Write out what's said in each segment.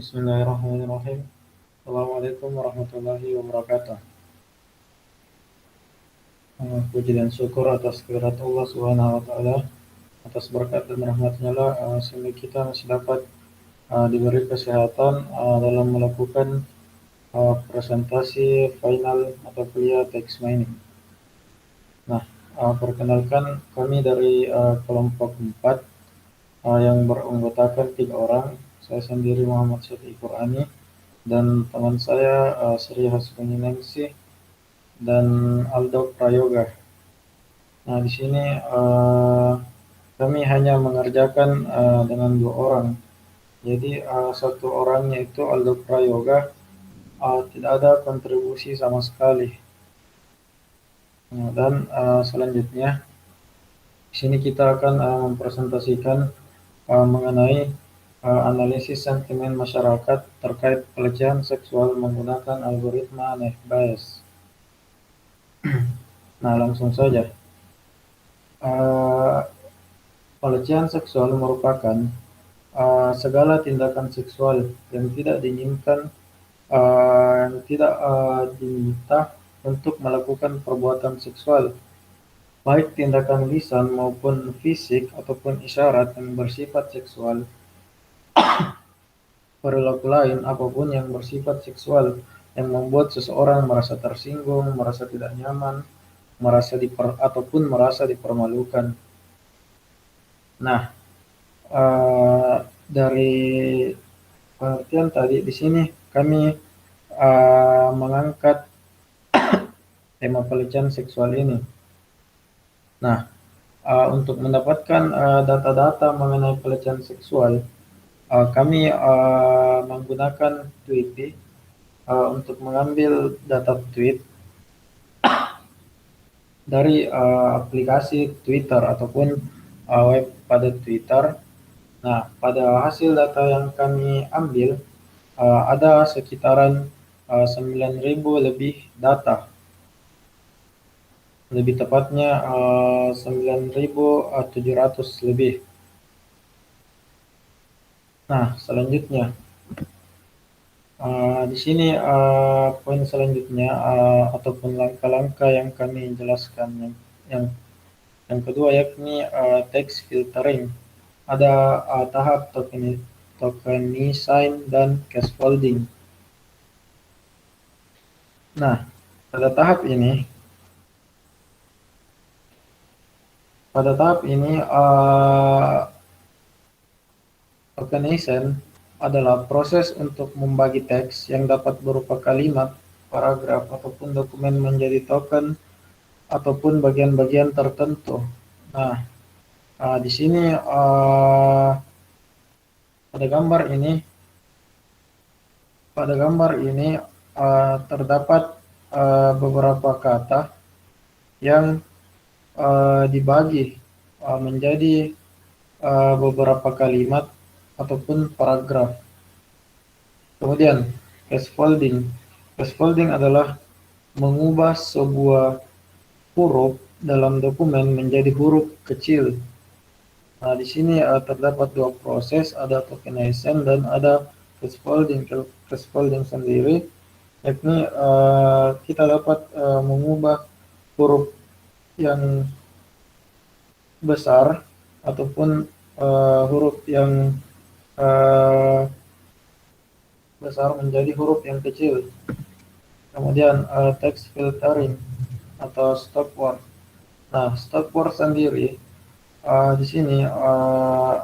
Bismillahirrahmanirrahim. Assalamualaikum warahmatullahi wabarakatuh. Puji dan syukur atas kehadirat Allah Subhanahu wa taala, atas berkat dan rahmatnya lah sehingga kita masih dapat diberi kesehatan dalam melakukan presentasi final atau kuliah text mining. Nah, perkenalkan kami dari kelompok 4 yang beranggotakan 3 orang. Saya sendiri Muhammad Syafiq Qurani dan teman saya Sri Hasbuni Ningsih dan Aldo Prayoga. Nah, di sini kami hanya mengerjakan dengan 2 orang. Jadi satu orangnya itu Aldo Prayoga tidak ada kontribusi sama sekali. Nah, dan selanjutnya di sini kita akan mempresentasikan mengenai analisis sentimen masyarakat terkait pelecehan seksual menggunakan algoritma Naive Bayes. Nah, langsung saja. Pelecehan seksual merupakan segala tindakan seksual yang tidak diinginkan, yang tidak diminta untuk melakukan perbuatan seksual, baik tindakan lisan maupun fisik ataupun isyarat yang bersifat seksual, perilaku lain apapun yang bersifat seksual yang membuat seseorang merasa tersinggung, merasa tidak nyaman, ataupun merasa dipermalukan. Nah, dari pengertian tadi di sini kami mengangkat tema pelecehan seksual ini. Nah, untuk mendapatkan data-data mengenai pelecehan seksual, kami menggunakan Tweety untuk mengambil data tweet dari aplikasi Twitter ataupun web pada Twitter. Nah, pada hasil data yang kami ambil ada sekitaran 9.000 lebih data. Lebih tepatnya 9.700 lebih. Nah, selanjutnya di sini poin selanjutnya ataupun langkah-langkah yang kami jelaskan yang kedua yakni text filtering. Ada tahap tokenizing dan scaffolding. Nah, pada tahap ini tokenizing adalah proses untuk membagi teks yang dapat berupa kalimat, paragraf, ataupun dokumen menjadi token ataupun bagian-bagian tertentu. Nah, di sini pada gambar ini terdapat beberapa kata yang dibagi menjadi beberapa kalimat ataupun paragraf. Kemudian scaffolding adalah mengubah sebuah huruf dalam dokumen menjadi huruf kecil. Nah, di sini terdapat 2 proses, ada tokenizing dan ada scaffolding. Scaffolding sendiri yakni kita dapat mengubah huruf yang besar ataupun huruf yang besar menjadi huruf yang kecil. Kemudian text filtering atau stop word. Nah, stop word sendiri di sini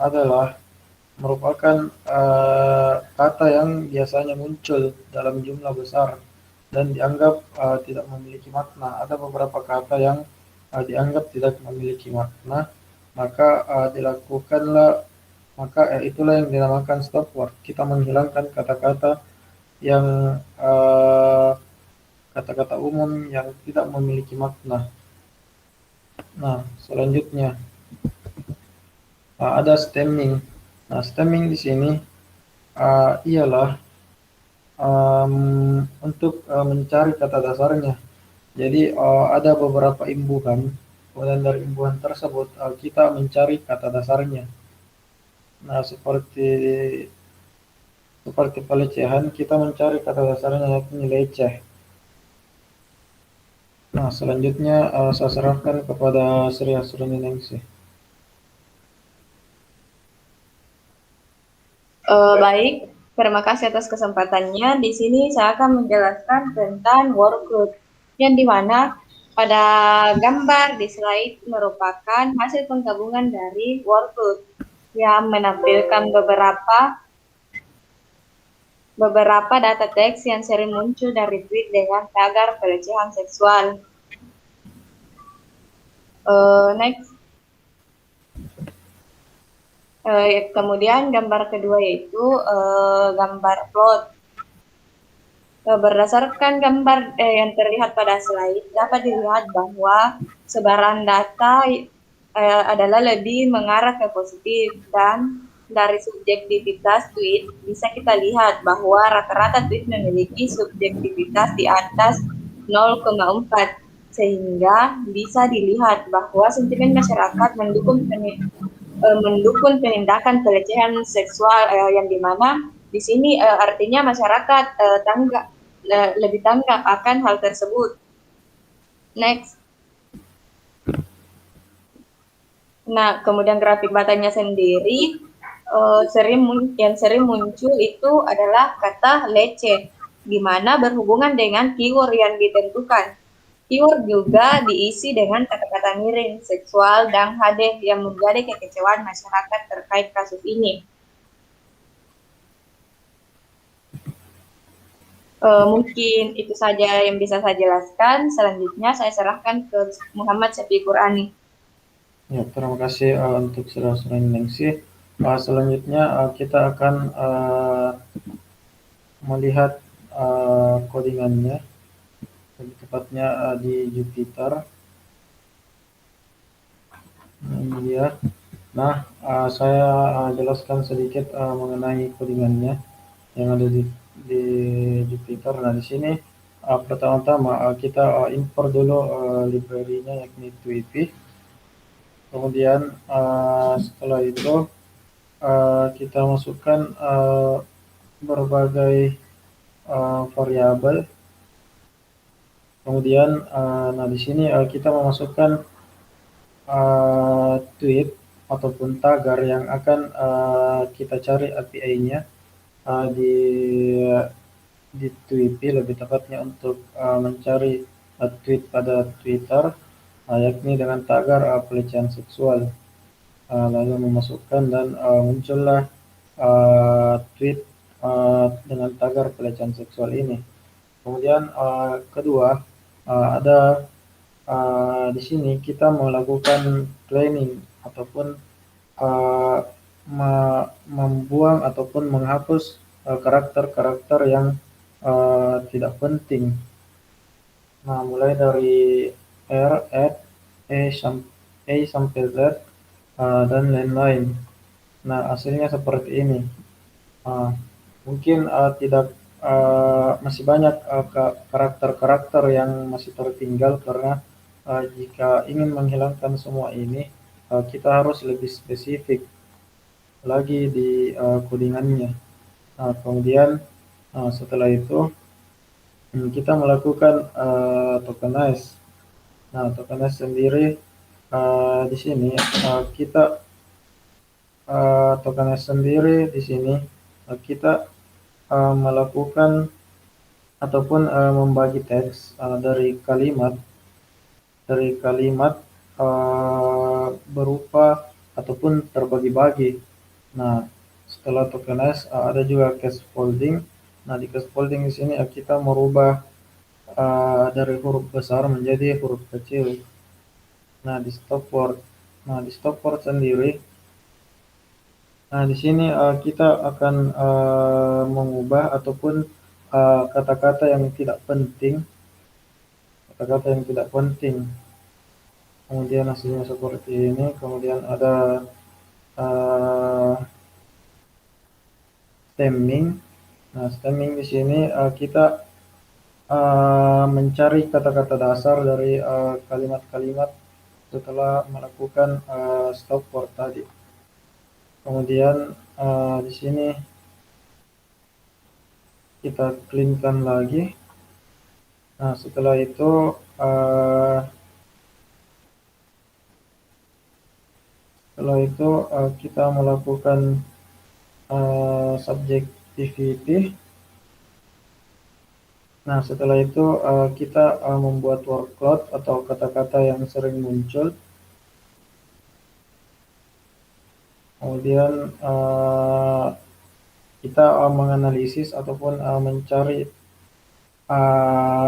adalah merupakan kata yang biasanya muncul dalam jumlah besar dan dianggap tidak memiliki makna. Ada beberapa kata yang dianggap tidak memiliki makna, maka itulah yang dinamakan stop word. Kita menghilangkan kata-kata yang kata-kata umum yang tidak memiliki makna. Nah, selanjutnya ada stemming. Nah, stemming di sini ialah untuk mencari kata dasarnya. Jadi ada beberapa imbuhan, kemudian dari imbuhan tersebut kita mencari kata dasarnya. Nah, seperti Seperti pelecehan, kita mencari kata dasarnya yakni leceh. Nah, selanjutnya saya serahkan kepada Sri Asroni Ningsih. Baik, terima kasih atas kesempatannya. Di sini saya akan menjelaskan tentang work group, yang dimana pada gambar di slide merupakan hasil penggabungan dari work group yang menampilkan beberapa data teks yang sering muncul dari tweet dengan tagar pelecehan seksual. Next. Kemudian gambar kedua yaitu gambar plot. Berdasarkan gambar yang terlihat pada slide, dapat dilihat bahwa sebaran data adalah lebih mengarah ke positif, dan dari subjektivitas tweet bisa kita lihat bahwa rata-rata tweet memiliki subjektivitas di atas 0,4, sehingga bisa dilihat bahwa sentimen masyarakat mendukung penindakan pelecehan seksual, yang dimana di sini artinya masyarakat lebih tanggap akan hal tersebut. Next. Nah, kemudian grafik batanya sendiri yang sering muncul itu adalah kata leceh, di mana berhubungan dengan keyword yang ditentukan. Keyword juga diisi dengan kata-kata miring, seksual, dan HD yang menjadi kekecewaan masyarakat terkait kasus ini. Mungkin itu saja yang bisa saya jelaskan. Selanjutnya saya serahkan ke Muhammad Syafiq Qurani. Ya, terima kasih untuk saudara-saudara Ningsih. Selanjutnya kita akan melihat codingannya, lebih tepatnya di Jupyter. Ini dia. Nah, saya jelaskan sedikit mengenai codingannya yang ada di Jupyter. Nah, di sini pertama-tama kita import dulu library-nya yakni Tweepy. Kemudian setelah itu kita masukkan berbagai variabel. Kemudian nah di sini kita memasukkan tweet ataupun tagar yang akan kita cari API-nya di Tweepy, lebih tepatnya untuk mencari tweet pada Twitter, yakni dengan tagar pelecehan seksual. Lalu memasukkan dan muncullah tweet dengan tagar pelecehan seksual ini. Kemudian kedua, ada di sini kita melakukan cleaning ataupun uh, membuang ataupun menghapus karakter-karakter yang tidak penting. Nah, mulai dari R, at, A sampai Z, dan lain-lain. Nah, hasilnya seperti ini. Mungkin tidak masih banyak karakter-karakter yang masih tertinggal, karena jika ingin menghilangkan semua ini, kita harus lebih spesifik lagi di codingannya. Kemudian setelah itu kita melakukan tokenize. Nah, tokenize sendiri di sini kita tokenize sendiri di sini kita melakukan ataupun membagi teks dari kalimat berupa ataupun terbagi-bagi. Nah, setelah tokenize ada juga case folding. Nah, di case folding di sini kita merubah dari huruf besar menjadi huruf kecil. Nah, di stop word. Nah, di stop word sendiri, nah di sini kita akan mengubah ataupun kata-kata yang tidak penting, kata-kata yang tidak penting. Kemudian hasilnya seperti ini. Kemudian ada stemming. Nah, stemming di sini kita mencari kata-kata dasar dari kalimat-kalimat setelah melakukan stop word tadi. Kemudian di sini kita cleankan lagi. Nah, setelah itu kita melakukan subjectivity. Nah, setelah itu kita membuat word cloud atau kata-kata yang sering muncul. Kemudian kita menganalisis ataupun mencari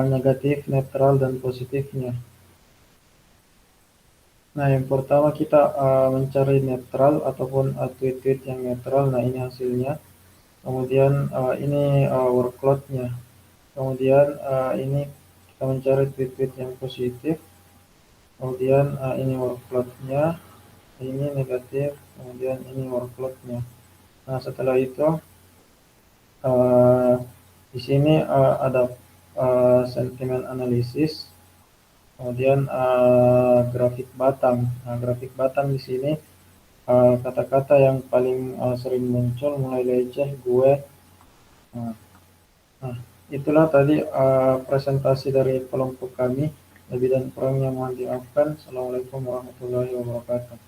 negatif, netral, dan positifnya. Nah, yang pertama kita mencari netral ataupun tweet-tweet yang netral. Nah, ini hasilnya. Kemudian ini workload-nya. Kemudian ini kita mencari tweet-tweet yang positif. Kemudian ini workload-nya. Ini negatif. Kemudian ini workload-nya. Nah, setelah itu di sini ada sentiment analisis. Kemudian grafik batang. Nah, grafik batang di sini kata-kata yang paling sering muncul mulai leceh, gue. Nah, itulah tadi presentasi dari kelompok kami. Lebih dan kurangnya mohon dimaafkan. Assalamualaikum warahmatullahi wabarakatuh.